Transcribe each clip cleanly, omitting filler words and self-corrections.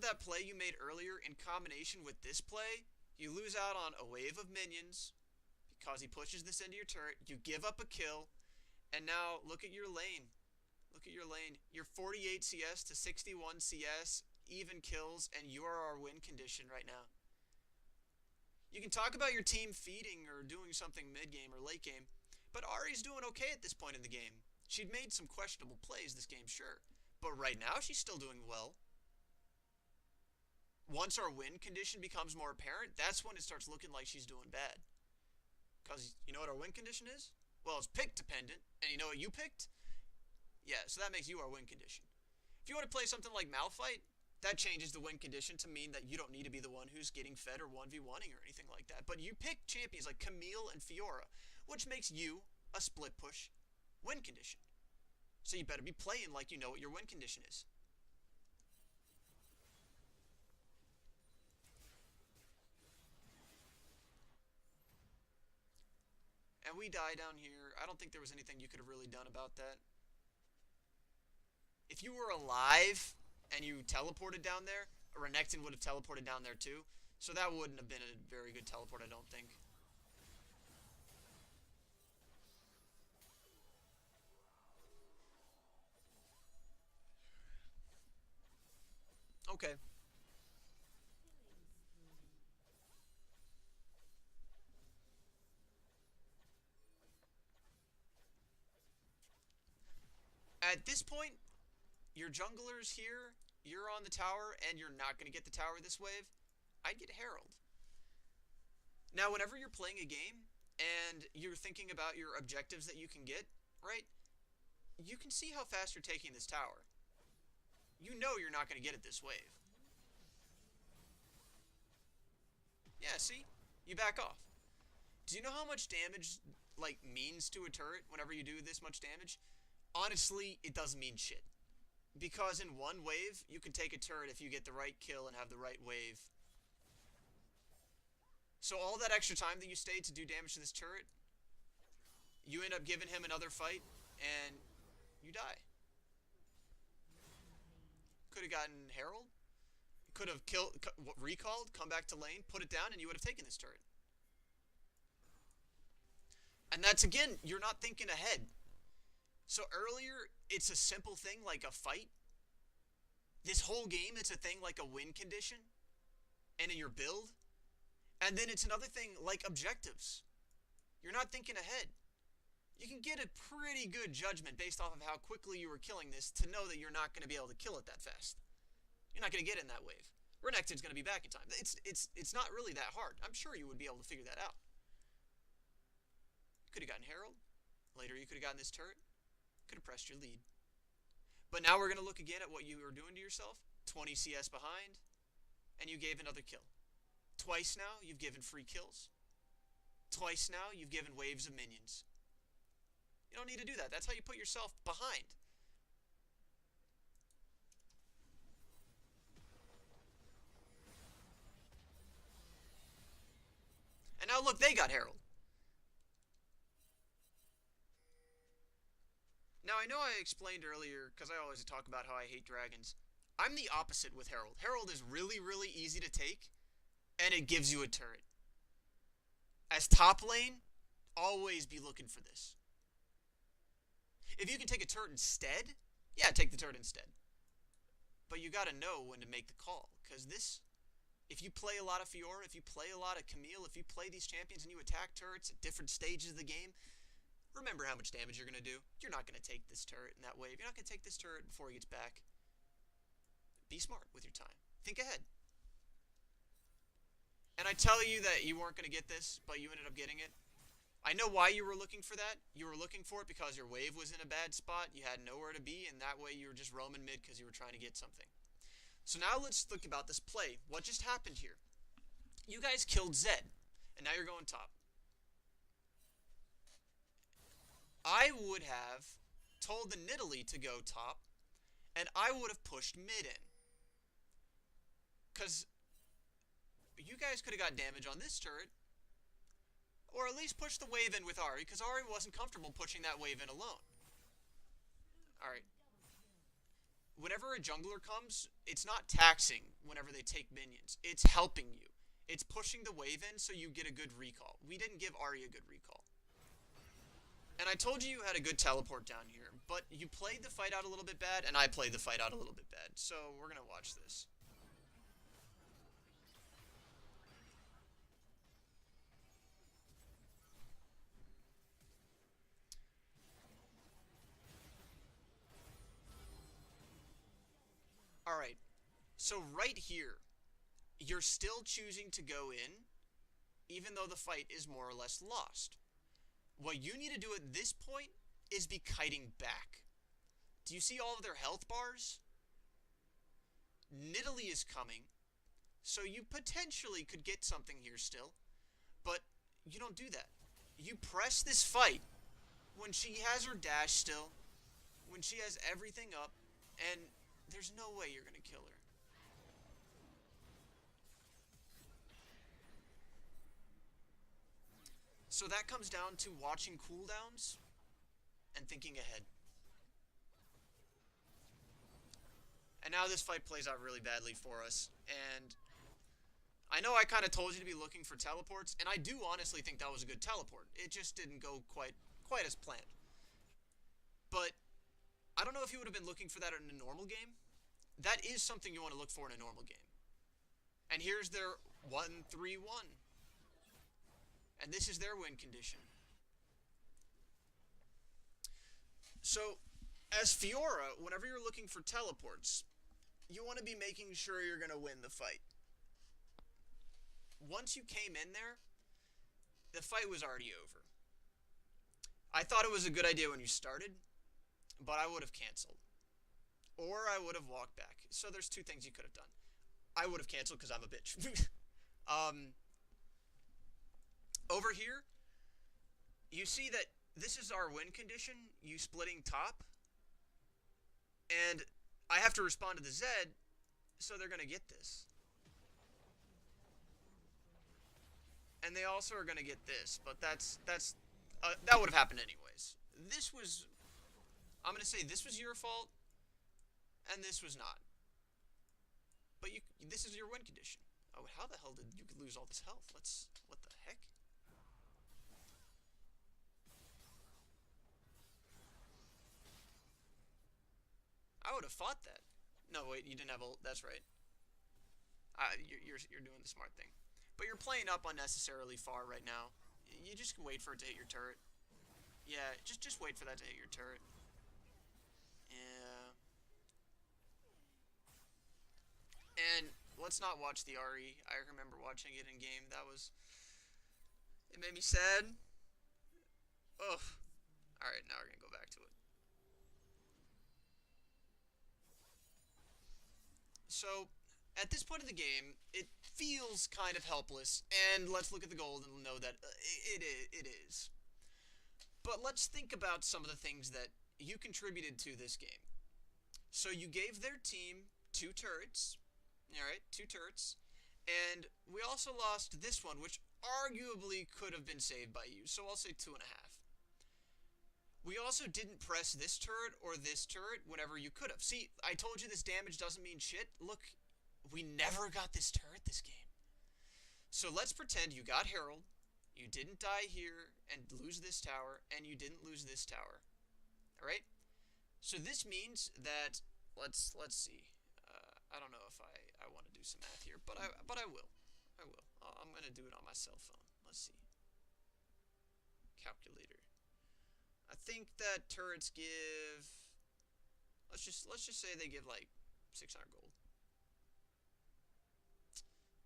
of that play you made earlier in combination with this play, you lose out on a wave of minions because he pushes this into your turret. You give up a kill, and now look at your lane. Look at your lane. You're 48 CS to 61 CS, even kills, and you are our win condition right now. You can talk about your team feeding or doing something mid-game or late game, but Ahri's doing okay at this point in the game. She'd made some questionable plays this game, sure, but right now she's still doing well. Once our win condition becomes more apparent, that's when it starts looking like she's doing bad. Because you know what our win condition is? Well, it's pick dependent, and you know what you picked? Yeah, so that makes you our win condition. If you want to play something like Malphite, that changes the win condition to mean that you don't need to be the one who's getting fed or 1v1ing or anything like that. But you pick champions like Camille and Fiora, which makes you a split push win condition. So you better be playing like you know what your win condition is. And we die down here. I don't think there was anything you could have really done about that. If you were alive and you teleported down there, a Renekton would have teleported down there too. So that wouldn't have been a very good teleport, I don't think. Okay. At this point, your junglers here, you're on the tower, and you're not going to get the tower this wave. I'd get Herald. Now, whenever you're playing a game, and you're thinking about your objectives that you can get, right? You can see how fast you're taking this tower. You know you're not going to get it this wave. Yeah, see? You back off. Do you know how much damage, like, means to a turret whenever you do this much damage? Honestly, it doesn't mean shit. Because in one wave, you can take a turret if you get the right kill and have the right wave. So all that extra time that you stayed to do damage to this turret, you end up giving him another fight, and you die. Could have gotten Herald. Could have recalled, come back to lane, put it down, and you would have taken this turret. And that's, again, you're not thinking ahead. So earlier, it's a simple thing like a fight. This whole game, it's a thing like a win condition. And in your build. And then it's another thing like objectives. You're not thinking ahead. You can get a pretty good judgment based off of how quickly you were killing this to know that you're not going to be able to kill it that fast. You're not going to get in that wave. Renekton's going to be back in time. It's not really that hard. I'm sure you would be able to figure that out. You could have gotten Herald. Later you could have gotten this turret. Could have pressed your lead. But now we're going to look again at what you were doing to yourself. 20 CS behind. And you gave another kill. Twice now you've given free kills. Twice now you've given waves of minions. You don't need to do that. That's how you put yourself behind. And now look, they got Herald. Now, I know I explained earlier, because I always talk about how I hate dragons. I'm the opposite with Herald. Herald is really, really easy to take, and it gives you a turret. As top lane, always be looking for this. If you can take a turret instead, yeah, take the turret instead. But you gotta know when to make the call, because this, if you play a lot of Fiora, if you play a lot of Camille, if you play these champions and you attack turrets at different stages of the game, remember how much damage you're going to do. You're not going to take this turret in that wave. You're not going to take this turret before he gets back. Be smart with your time. Think ahead. And I tell you that you weren't going to get this, but you ended up getting it. I know why you were looking for that. You were looking for it because your wave was in a bad spot. You had nowhere to be, and that way you were just roaming mid because you were trying to get something. So now let's think about this play. What just happened here? You guys killed Zed, and now you're going top. I would have told the Nidalee to go top, and I would have pushed mid in. Because you guys could have got damage on this turret, or at least push the wave in with Ahri, because Ahri wasn't comfortable pushing that wave in alone. Alright. Whenever a jungler comes, it's not taxing whenever they take minions. It's helping you. It's pushing the wave in so you get a good recall. We didn't give Ahri a good recall. And I told you had a good teleport down here, but you played the fight out a little bit bad, and I played the fight out a little bit bad. So we're going to watch this. Alright, so right here, you're still choosing to go in, even though the fight is more or less lost. What you need to do at this point is be kiting back. Do you see all of their health bars? Nidalee is coming, so you potentially could get something here still, but you don't do that. You press this fight when she has her dash still, when she has everything up, and there's no way you're going to kill her. So that comes down to watching cooldowns and thinking ahead. And now this fight plays out really badly for us. And I know I kind of told you to be looking for teleports, and I do honestly think that was a good teleport. It just didn't go quite as planned. But I don't know if you would have been looking for that in a normal game. That is something you want to look for in a normal game. And here's their 1-3-1. And this is their win condition. So, as Fiora, whenever you're looking for teleports, you want to be making sure you're going to win the fight. Once you came in there, the fight was already over. I thought it was a good idea when you started, but I would have canceled. Or I would have walked back. So there's two things you could have done. I would have canceled because I'm a bitch. Over here, you see that this is our win condition, you splitting top. And I have to respond to the Zed, so they're going to get this. And they also are going to get this, but that would have happened anyways. This was, I'm going to say this was your fault, and this was not. But this is your win condition. Oh, how the hell did you lose all this health? What the heck? I would have fought that. No, wait, you didn't have ult. That's right. You're doing the smart thing. But you're playing up unnecessarily far right now. You just wait for it to hit your turret. Yeah, just wait for that to hit your turret. Yeah. And let's not watch the Ahri. I remember watching it in game. It made me sad. Ugh. Alright, now we're gonna go back to it. So, at this point of the game, it feels kind of helpless, and let's look at the gold and know that it is. But let's think about some of the things that you contributed to this game. So you gave their team 2 turrets, alright, 2 turrets, and we also lost this one, which arguably could have been saved by you, so I'll say 2.5. We also didn't press this turret or this turret whenever you could have. See, I told you this damage doesn't mean shit. Look, we never got this turret this game. So let's pretend you got Herald, you didn't die here and lose this tower, and you didn't lose this tower. Alright? So this means that, let's see. I don't know if I want to do some math here, but I will. I will. I'm going to do it on my cell phone. Let's see. Calculator. I think that turrets give, let's just say they give like 600 gold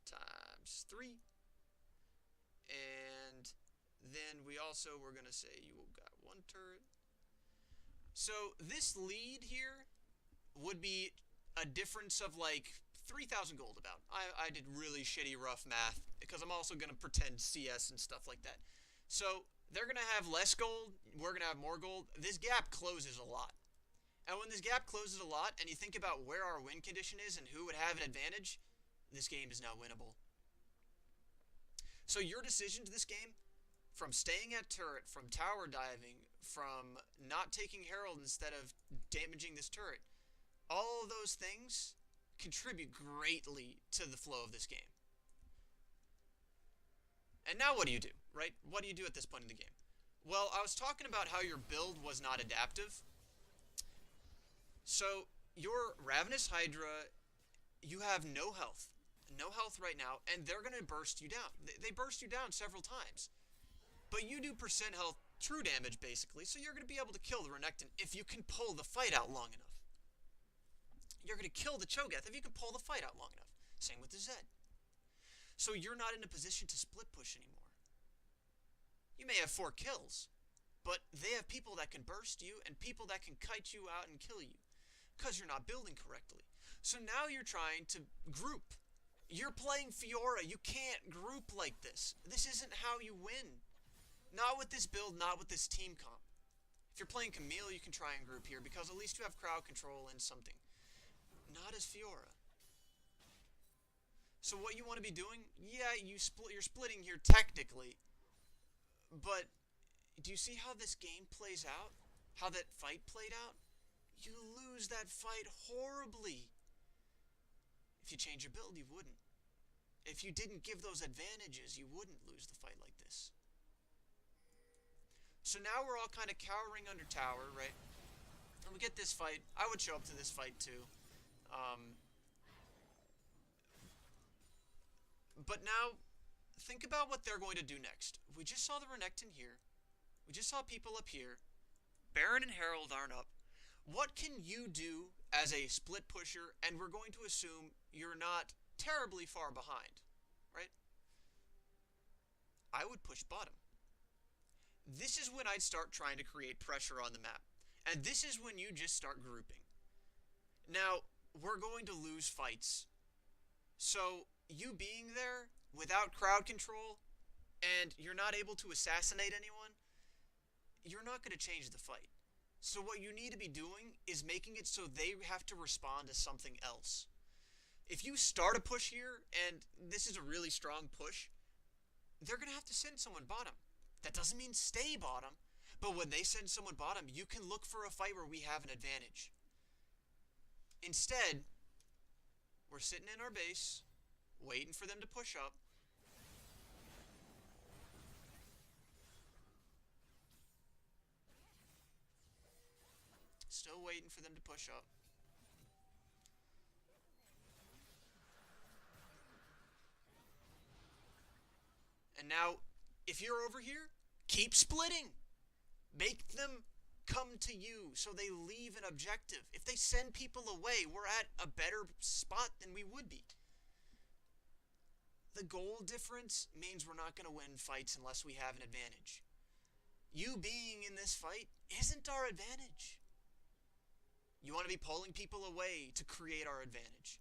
times 3, and then we also were gonna say you got 1 turret. So this lead here would be a difference of like 3,000 gold about. I did really shitty rough math because I'm also gonna pretend CS and stuff like that. So they're going to have less gold, we're going to have more gold. This gap closes a lot. And when this gap closes a lot, and you think about where our win condition is and who would have an advantage, this game is now winnable. So your decisions this game, from staying at turret, from tower diving, from not taking Herald instead of damaging this turret, all of those things contribute greatly to the flow of this game. And now what do you do, right? What do you do at this point in the game? Well, I was talking about how your build was not adaptive. So, your Ravenous Hydra, you have no health. No health right now, and they're going to burst you down. They burst you down several times. But you do percent health true damage, basically, so you're going to be able to kill the Renekton if you can pull the fight out long enough. You're going to kill the Cho'Gath if you can pull the fight out long enough. Same with the Zed. So you're not in a position to split push anymore. You may have 4 kills, but they have people that can burst you and people that can kite you out and kill you because you're not building correctly. So now you're trying to group. You're playing Fiora. You can't group like this. This isn't how you win. Not with this build, not with this team comp. If you're playing Camille, you can try and group here because at least you have crowd control and something. Not as Fiora. So what you want to be doing, yeah, you're splitting here technically, but do you see how this game plays out? How that fight played out? You lose that fight horribly. If you change your build, you wouldn't. If you didn't give those advantages, you wouldn't lose the fight like this. So now we're all kind of cowering under tower, right? And we get this fight. I would show up to this fight too. But now, think about what they're going to do next. We just saw the Renekton here. We just saw people up here. Baron and Herald aren't up. What can you do as a split pusher? And we're going to assume you're not terribly far behind, right? I would push bottom. This is when I'd start trying to create pressure on the map. And this is when you just start grouping. Now, we're going to lose fights. So, you being there without crowd control and you're not able to assassinate anyone, you're not going to change the fight. So what you need to be doing is making it so they have to respond to something else. If you start a push here, and this is a really strong push, they're going to have to send someone bottom. That doesn't mean stay bottom, but when they send someone bottom, you can look for a fight where we have an advantage. Instead, we're sitting in our base, waiting for them to push up. Still waiting for them to push up. And now, if you're over here, keep splitting. Make them come to you so they leave an objective. If they send people away, we're at a better spot than we would be. The goal difference means we're not going to win fights unless we have an advantage. You being in this fight isn't our advantage. You want to be pulling people away to create our advantage.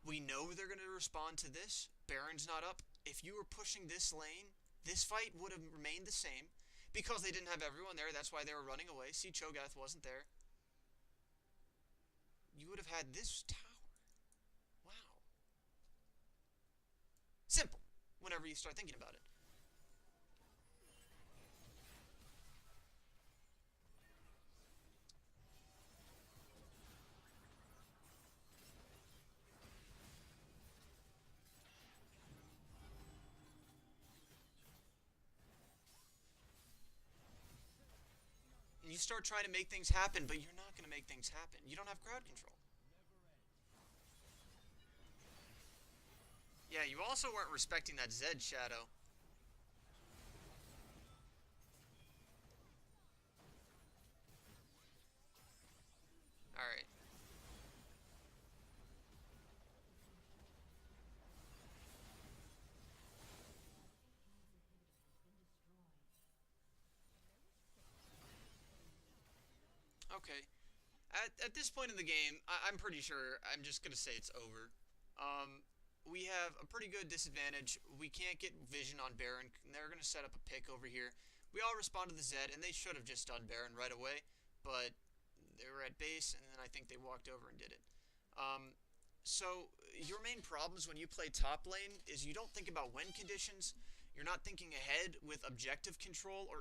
We know they're going to respond to this. Baron's not up. If you were pushing this lane, this fight would have remained the same. Because they didn't have everyone there, that's why they were running away. See, Cho'Gath wasn't there. You would have had this tower. Wow. Simple, whenever you start thinking about it. You start trying to make things happen, but you're not going to make things happen. You don't have crowd control. Yeah, you also weren't respecting that Zed shadow. Alright. Okay. At this point in the game, I'm pretty sure I'm just going to say it's over. We have a pretty good disadvantage. We can't get vision on Baron. They're going to set up a pick over here. We all respond to the Zed, and they should have just done Baron right away. But they were at base, and then I think they walked over and did it. So your main problems when you play top lane is you don't think about win conditions. You're not thinking ahead with objective control or